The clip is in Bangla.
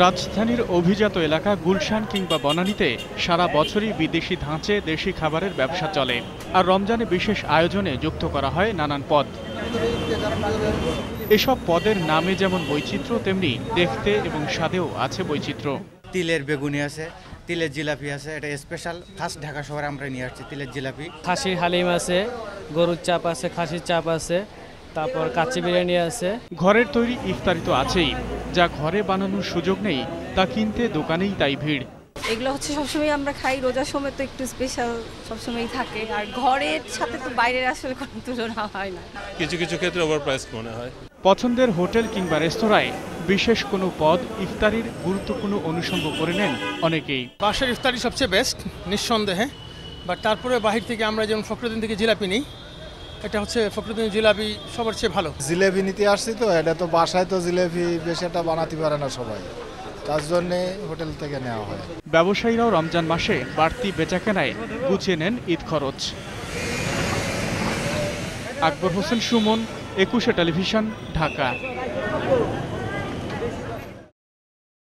রাজধানীর অভিজাত এলাকা গুলশান কিংবা বনানীতে সারা বছরই বিদেশি ধাঁচে দেশি খাবারের ব্যবসা চলে, আর রমজানে বিশেষ আয়োজনে যুক্ত করা হয় নানান পদ। এসব পদের নামে যেমন বৈচিত্র্য, তেমনি দেখতে এবং স্বাদেও আছে বৈচিত্র্য। তিলের বেগুনি আছে, তিলের জিলাপি আছে, এটা স্পেশাল খাস ঢাকা শহরে আমরা নিয়ে আসছি তিলের জিলাপি। খাসির হালিম আছে, গরুর চাপ আছে, খাসির চাপ আছে, তারপর কাচ্চি বিরিয়ানি আছে। ঘরের তৈরি ইফতারি তো আছেই, যা ঘরে বানানোর সুযোগ নেই তা কিনতে দোকানেই তাই ভিড়। এগুলো হচ্ছে সবসময় আমরা খাই, রোজার সময় তো একটু স্পেশাল সবসময়ই থাকে, আর ঘরের সাথে তো বাইরের আসলে কোনো তুলনা হয় না। কিছু কিছু ক্ষেত্রে ওভার প্রাইস মনে হয়। পছন্দের হোটেল কিংবা রেস্তোরাঁয় বিশেষ কোনো পদ ইফতারির গুরুত্বপূর্ণ অনুষঙ্গ করে নেন অনেকেই। বাসার ইফতারি সবচেয়ে বেস্ট নিঃসন্দেহে, বাট তারপরে বাহির থেকে আমরা যেমন ফখরুদ্দিন থেকে জিলাপি নিই, এটা হচ্ছে ফখরুদ্দিন জিলাপি সবার চেয়ে ভালো। জিলেবি নিতে আসছি তো, এটা তো বাসায় তো জিলেবি বেশি একটা বানাতে পারে না সবাই, তার জন্যে হোটেল থেকে নেওয়া হয়। ব্যবসায়ীরাও রমজান মাসে বাড়তি বেচাকেনায় গুছিয়ে নেন ঈদ খরচ। আকবর হোসেন সুমন, 21 টেলিভিশন, ঢাকা।